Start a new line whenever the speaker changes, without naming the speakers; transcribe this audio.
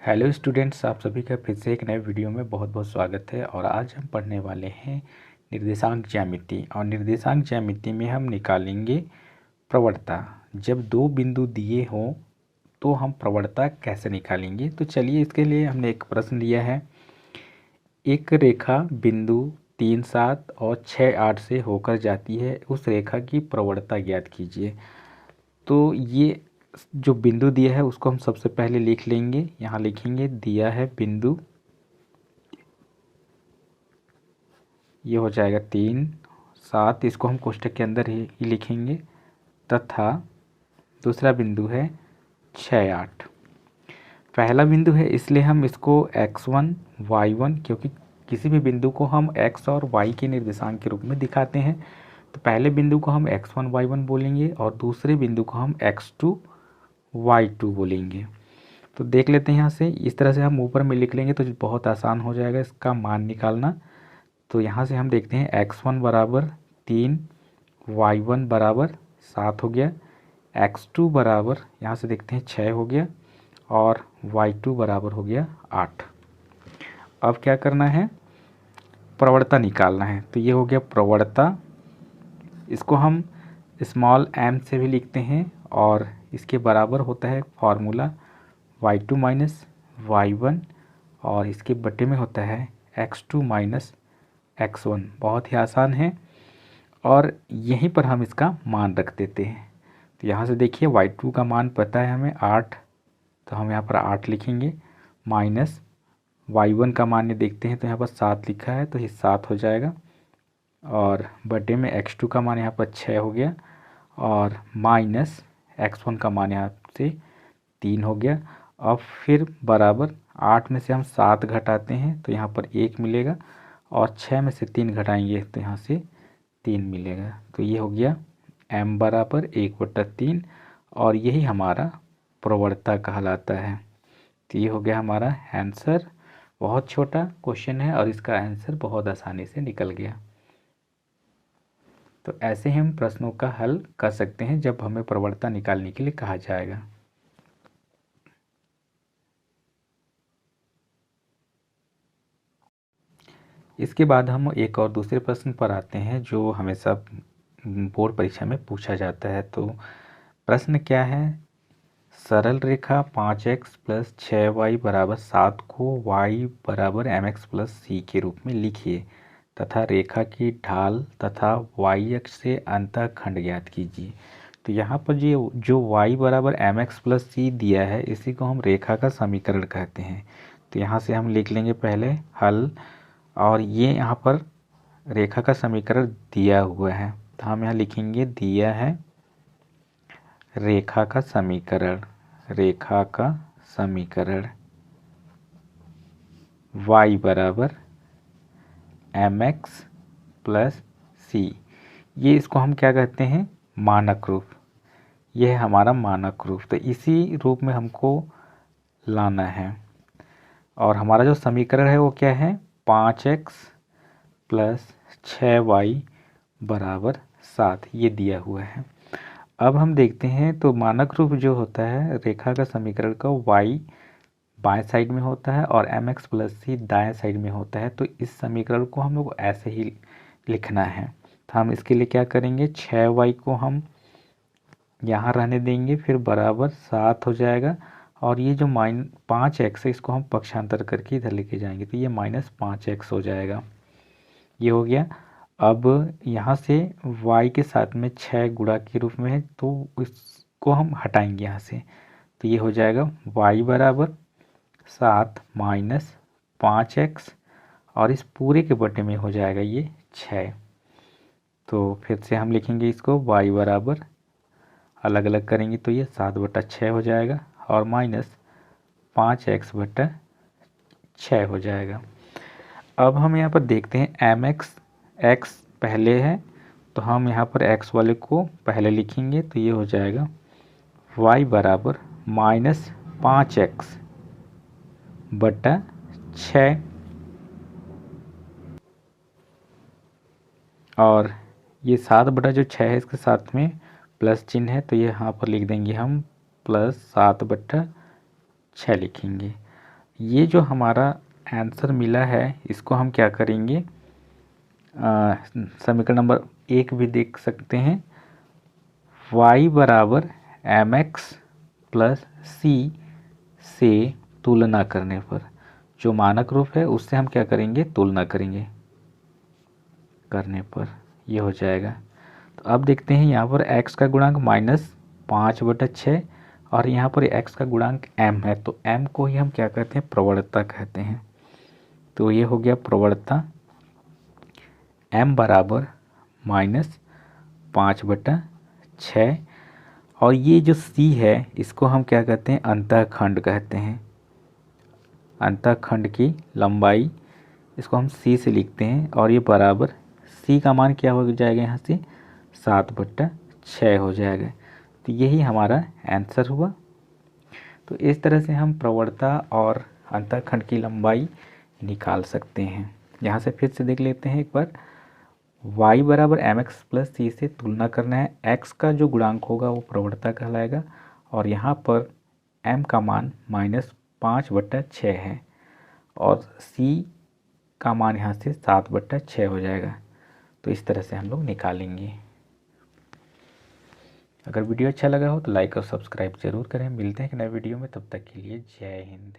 Hello students, आप सभी का फिर से एक नए वीडियो में बहुत बहुत स्वागत है। और आज हम पढ़ने वाले हैं निर्देशांक ज्यामिति। और निर्देशांक ज्यामिति में हम निकालेंगे प्रवणता। जब दो बिंदु दिए हों तो हम प्रवणता कैसे निकालेंगे। तो चलिए, इसके लिए हमने एक प्रश्न लिया है। एक रेखा बिंदु 3, 7 और 6, 8 से होकर जाती है, उस रेखा की प्रवणता ज्ञात कीजिए। तो ये जो बिंदु दिया है उसको हम सबसे पहले लिख लेंगे। यहाँ लिखेंगे दिया है बिंदु, ये हो जाएगा 3, 7, इसको हम कोष्ठक के अंदर ही लिखेंगे। तथा दूसरा बिंदु है 6, 8। पहला बिंदु है इसलिए हम इसको x1 y1, क्योंकि किसी भी बिंदु को हम x और y के निर्देशांक के रूप में दिखाते हैं। तो पहले बिंदु को हम x1 y1 बोलेंगे और दूसरे बिंदु को हम x2 y2 बोलेंगे। तो देख लेते हैं यहाँ से, इस तरह से हम ऊपर में लिख लेंगे तो बहुत आसान हो जाएगा इसका मान निकालना। तो यहाँ से हम देखते हैं x1 बराबर 3, y1 बराबर 7 हो गया, x2 बराबर यहाँ से देखते हैं 6 हो गया और y2 बराबर हो गया 8। अब क्या करना है, प्रवणता निकालना है। तो ये हो गया प्रवणता। इसको हम स्मॉल m से भी लिखते हैं और इसके बराबर होता है फॉर्मूला y2 माइनस y1 और इसके बटे में होता है x2 माइनस x1। बहुत ही आसान है और यहीं पर हम इसका मान रख देते हैं। तो यहाँ से देखिए y2 का मान पता है हमें 8, तो हम यहाँ पर 8 लिखेंगे। माइनस y1 का मान देखते हैं तो यहाँ पर 7 लिखा है तो ये 7 हो जाएगा। और बटे में x2 का मान यहाँ पर 6 हो गया और माइनस x1 का मान यहाँ से 3 हो गया। अब फिर बराबर 8 में से हम 7 घटाते हैं तो यहाँ पर 1 मिलेगा और 6 में से 3 घटाएंगे तो यहाँ से 3 मिलेगा। तो ये हो गया m बराबर 1/3 और यही हमारा प्रवणता कहलाता है। तो ये हो गया हमारा आंसर। बहुत छोटा क्वेश्चन है और इसका आंसर बहुत आसानी से निकल गया। तो ऐसे हम प्रश्नों का हल कर सकते हैं जब हमें प्रवणता निकालने के लिए कहा जाएगा। इसके बाद हम एक और दूसरे प्रश्न पर आते हैं जो हमेशा बोर्ड परीक्षा में पूछा जाता है। तो प्रश्न क्या है, सरल रेखा 5x प्लस 6y बराबर 7 को y बराबर mx प्लस c के रूप में लिखिए तथा रेखा की ढाल तथा y अक्ष से अंतःखंड ज्ञात कीजिए। तो यहाँ पर जो y बराबर mx प्लस c दिया है इसी को हम रेखा का समीकरण कहते हैं। तो यहाँ से हम लिख लेंगे पहले हल, और ये यहाँ पर रेखा का समीकरण दिया हुआ है तो हम यहाँ लिखेंगे दिया है रेखा का समीकरण y बराबर mx प्लस c। ये इसको हम क्या कहते हैं, मानक रूप। यह है हमारा मानक रूप। तो इसी रूप में हमको लाना है और हमारा जो समीकरण है वो क्या है, 5x प्लस 6y बराबर 7, ये दिया हुआ है। अब हम देखते हैं तो मानक रूप जो होता है रेखा का समीकरण का y बाएं साइड में होता है और mx प्लस c दाएं साइड में होता है। तो इस समीकरण को हम लोग ऐसे ही लिखना है। तो हम इसके लिए क्या करेंगे, 6y को हम यहाँ रहने देंगे, फिर बराबर 7 हो जाएगा और ये जो -5x है इसको हम पक्षांतर करके इधर लेके जाएंगे तो ये -5x हो जाएगा। ये हो गया। अब यहाँ से y के साथ में 6 गुणा के रूप में है तो इसको हम हटाएंगे यहाँ से। तो ये हो जाएगा y बराबर 7 माइनस 5x और इस पूरे के बटे में हो जाएगा ये 6। तो फिर से हम लिखेंगे इसको y बराबर, अलग अलग करेंगे तो ये 7/6 हो जाएगा और माइनस 5x/6 हो जाएगा। अब हम यहाँ पर देखते हैं mx, x पहले है तो हम यहाँ पर x वाले को पहले लिखेंगे तो ये हो जाएगा y बराबर -5x/6 और ये 7/6 है, इसके साथ में प्लस चिन्ह है तो ये यहाँ पर लिख देंगे हम +7/6 लिखेंगे। ये जो हमारा आंसर मिला है इसको हम क्या करेंगे, समीकरण नंबर 1 भी देख सकते हैं। y बराबर mx प्लस c से तुलना करने पर, जो मानक रूप है उससे हम क्या करेंगे, तुलना करेंगे करने पर ये हो जाएगा। तो अब देखते हैं यहाँ पर x का गुणांक -5/6 और यहाँ पर x का गुणांक m है, तो m को ही हम क्या कहते हैं, प्रवणता कहते हैं। तो ये हो गया प्रवणता m बराबर -5/6 और ये जो c है इसको हम क्या कहते हैं, अंतःखंड कहते हैं। अंतःखंड की लंबाई इसको हम c से लिखते हैं और ये बराबर c का मान क्या हो जाएगा, यहाँ से 7/6 हो जाएगा। तो यही हमारा आंसर हुआ। तो इस तरह से हम प्रवणता और अंतःखंड की लंबाई निकाल सकते हैं। यहाँ से फिर से देख लेते हैं एक बार। y बराबर mx प्लस c से तुलना करना है। x का जो गुणांक होगा वो प्रवणता कहलाएगा और यहाँ पर m का मान -5/6 है और c का मान यहाँ से 7/6 हो जाएगा। तो इस तरह से हम लोग निकालेंगे। अगर वीडियो अच्छा लगा हो तो लाइक और सब्सक्राइब जरूर करें। मिलते हैं एक नए वीडियो में, तब तक के लिए जय हिंद।